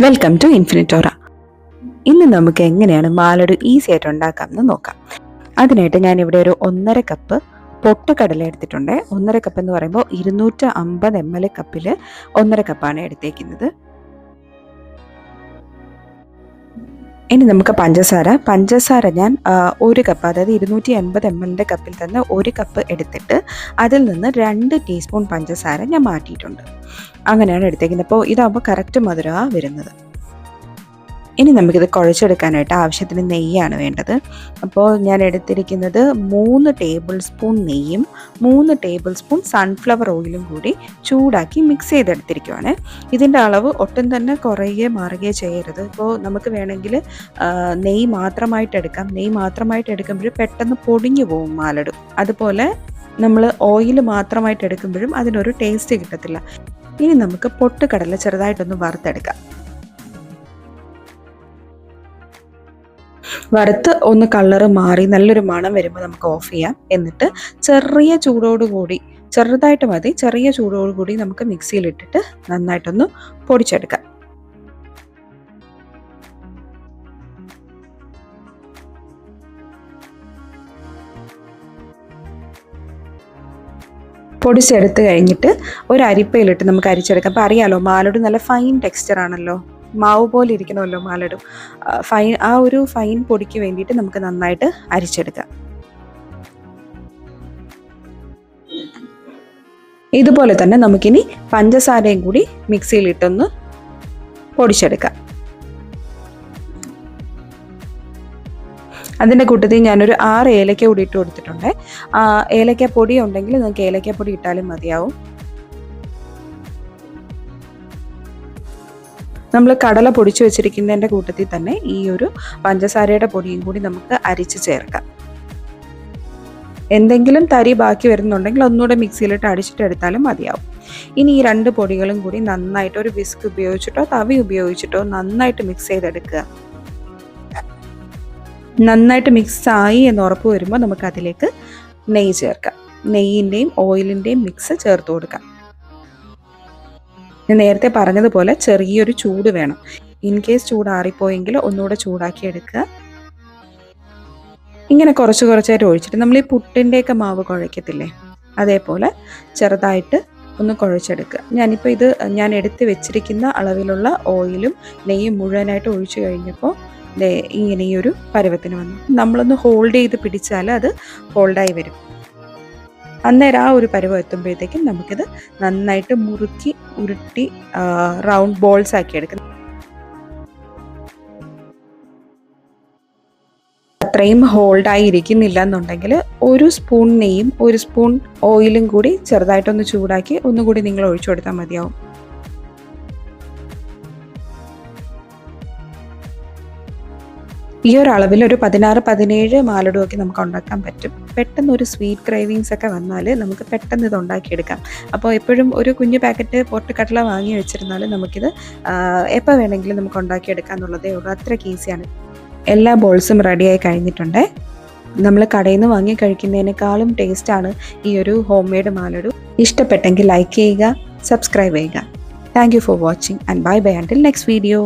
Welcome to ഇൻഫിനിറ്റോറ. ഇന്ന് നമുക്ക് എങ്ങനെയാണ് മാലഡു ഈസി ആയിട്ട് ഉണ്ടാക്കാമെന്ന് നോക്കാം. അതിനായിട്ട് ഞാനിവിടെ ഒരു 1.5 കപ്പ് പൊട്ടുകടല എടുത്തിട്ടുണ്ട്. 1.5 കപ്പ് എന്ന് പറയുമ്പോൾ 250 ml കപ്പിൽ 1.5 കപ്പാണ് എടുത്തേക്കുന്നത്. ഇനി നമുക്ക് പഞ്ചസാര ഞാൻ 1 കപ്പ്, അതായത് 250 ml കപ്പിൽ തന്നെ 1 കപ്പ് എടുത്തിട്ട് അതിൽ നിന്ന് 2 ടീസ്പൂൺ പഞ്ചസാര ഞാൻ മാറ്റിയിട്ടുണ്ട്. അങ്ങനെയാണ് എടുത്തേക്കുന്നത്. അപ്പോൾ ഇതാകുമ്പോൾ കറക്റ്റ് മധുരമാണ് വരുന്നത്. ഇനി നമുക്കിത് കുഴച്ചെടുക്കാനായിട്ട് ആവശ്യത്തിന് നെയ്യാണ് വേണ്ടത്. അപ്പോൾ ഞാൻ എടുത്തിരിക്കുന്നത് 3 ടേബിൾ സ്പൂൺ നെയ്യും 3 ടേബിൾ സ്പൂൺ സൺഫ്ലവർ ഓയിലും കൂടി ചൂടാക്കി മിക്സ് ചെയ്തെടുത്തിരിക്കുവാണ്. ഇതിൻ്റെ അളവ് ഒട്ടും തന്നെ കുറയുകയോ മാറുകയോ ചെയ്യരുത്. ഇപ്പോൾ നമുക്ക് വേണമെങ്കിൽ നെയ്യ് മാത്രമായിട്ട് എടുക്കാം. നെയ്യ് മാത്രമായിട്ട് എടുക്കുമ്പോൾ പെട്ടെന്ന് പൊടിഞ്ഞു പോകും മാലഡു. അതുപോലെ നമ്മൾ ഓയിൽ മാത്രമായിട്ട് എടുക്കുമ്പോഴും അതിനൊരു ടേസ്റ്റ് കിട്ടത്തില്ല. ഇനി നമുക്ക് പൊട്ടുകടല ചെറുതായിട്ടൊന്ന് വറുത്തെടുക്കാം. വറുത്ത് ഒന്ന് കളറ് മാറി നല്ലൊരു മണം വരുമ്പോൾ നമുക്ക് ഓഫ് ചെയ്യാം. എന്നിട്ട് ചെറിയ ചൂടോടുകൂടി, ചെറുതായിട്ട് മതി, ചെറിയ ചൂടോടുകൂടി നമുക്ക് മിക്സിയിലിട്ടിട്ട് നന്നായിട്ടൊന്ന് പൊടിച്ചെടുക്കാം. പൊടിച്ചെടുത്ത് കഴിഞ്ഞിട്ട് ഒരു അരിപ്പയിലിട്ട് നമുക്ക് അരിച്ചെടുക്കാം. അപ്പോൾ അറിയാലോ, മാലഡു നല്ല ഫൈൻ ടെക്സ്ചർ ആണല്ലോ, മാവ് പോലെ ഇരിക്കണമല്ലോ മാലഡു. ആ ഒരു ഫൈൻ പൊടിക്ക് വേണ്ടിയിട്ട് നമുക്ക് നന്നായിട്ട് അരിച്ചെടുക്കാം. ഇതുപോലെ തന്നെ നമുക്കിനി പഞ്ചസാരയും കൂടി മിക്സിയിലിട്ടൊന്ന് പൊടിച്ചെടുക്കാം. അതിൻ്റെ കൂട്ടത്തിൽ ഞാനൊരു 6 ഏലക്ക കൂടി ഇട്ട് കൊടുത്തിട്ടുണ്ട്. ഏലക്ക പൊടി ഉണ്ടെങ്കിൽ നിങ്ങൾക്ക് ഏലക്ക പൊടി ഇട്ടാലും മതിയാവും. നമ്മൾ കടല പൊടിച്ചു വെച്ചിരിക്കുന്നതിൻ്റെ കൂട്ടത്തിൽ തന്നെ ഈ ഒരു പഞ്ചസാരയുടെ പൊടിയും കൂടി നമുക്ക് അരിച്ച് ചേർക്കാം. എന്തെങ്കിലും തരി ബാക്കി വരുന്നുണ്ടെങ്കിൽ ഒന്നുകൂടെ മിക്സിയിലിട്ട് അടിച്ചിട്ട് എടുത്താലും മതിയാവും. ഇനി ഈ 2 പൊടികളും കൂടി നന്നായിട്ട് ഒരു വിസ്ക് ഉപയോഗിച്ചിട്ടോ തവി ഉപയോഗിച്ചിട്ടോ നന്നായിട്ട് മിക്സ് ചെയ്തെടുക്കുക. നന്നായിട്ട് മിക്സായി എന്ന് ഉറപ്പ് വരുമ്പോൾ നമുക്ക് അതിലേക്ക് നെയ്യ് ചേർക്കാം. നെയ്യിൻ്റെയും ഓയിലിൻ്റെയും മിക്സ് ചേർത്ത് കൊടുക്കാം. ഞാൻ നേരത്തെ പറഞ്ഞതുപോലെ ചെറിയൊരു ചൂട് വേണം. ഇൻ കേസ് ചൂടാറിപ്പോയെങ്കിൽ ഒന്നുകൂടെ ചൂടാക്കി എടുക്കുക. ഇങ്ങനെ കുറച്ചായിട്ട് ഒഴിച്ചിട്ട് നമ്മൾ ഈ പുട്ടിൻ്റെയൊക്കെ മാവ് കുഴയ്ക്കത്തില്ലേ, അതേപോലെ ചെറുതായിട്ട് ഒന്ന് കുഴച്ചെടുക്കുക. ഞാനിപ്പോൾ ഇത് ഞാൻ എടുത്ത് വെച്ചിരിക്കുന്ന അളവിലുള്ള ഓയിലും നെയ്യും മുഴുവനായിട്ട് ഒഴിച്ചു കഴിഞ്ഞപ്പോൾ ഇങ്ങനെ ഈ ഒരു പരുവത്തിന് വന്നു. നമ്മളൊന്ന് ഹോൾഡ് ചെയ്ത് പിടിച്ചാൽ അത് ഹോൾഡായി വരും. അന്നേരം ആ ഒരു പരുവം എത്തുമ്പോഴത്തേക്കും നമുക്കിത് നന്നായിട്ട് മുറുക്കി ഉരുട്ടി റൗണ്ട് ബോൾസ് ആക്കി എടുക്കണം. അത്രയും ഹോൾഡായി ഇരിക്കുന്നില്ല എന്നുണ്ടെങ്കിൽ 1 സ്പൂൺ നെയ്യും 1 സ്പൂൺ ഓയിലും കൂടി ചെറുതായിട്ടൊന്ന് ചൂടാക്കി ഒന്നുകൂടി നിങ്ങൾ ഒഴിച്ചു കൊടുത്താൽ മതിയാവും. ഈ ഒരു അളവിൽ ഒരു 16-17 മാലഡു ഒക്കെ നമുക്ക് ഉണ്ടാക്കാൻ പറ്റും. പെട്ടെന്ന് ഒരു സ്വീറ്റ് ക്രേവിങ്സ് ഒക്കെ വന്നാൽ നമുക്ക് പെട്ടെന്ന് ഇത് ഉണ്ടാക്കിയെടുക്കാം. അപ്പോൾ എപ്പോഴും ഒരു കുഞ്ഞു പാക്കറ്റ് പൊട്ടുകടല വാങ്ങി വെച്ചിരുന്നാൽ നമുക്കിത് എപ്പോൾ വേണമെങ്കിലും നമുക്ക് ഉണ്ടാക്കിയെടുക്കാം എന്നുള്ളതേ ഉള്ളൂ. അത്രയ്ക്ക് ഈസിയാണ്. എല്ലാ ബോൾസും റെഡിയായി കഴിഞ്ഞിട്ടുണ്ട്. നമ്മൾ കടയിൽ നിന്ന് വാങ്ങി കഴിക്കുന്നതിനേക്കാളും ടേസ്റ്റാണ് ഈ ഒരു ഹോം മെയ്ഡ് മാലഡു. ഇഷ്ടപ്പെട്ടെങ്കിൽ ലൈക്ക് ചെയ്യുക, സബ്സ്ക്രൈബ് ചെയ്യുക. Thank you for watching and bye bye until next video.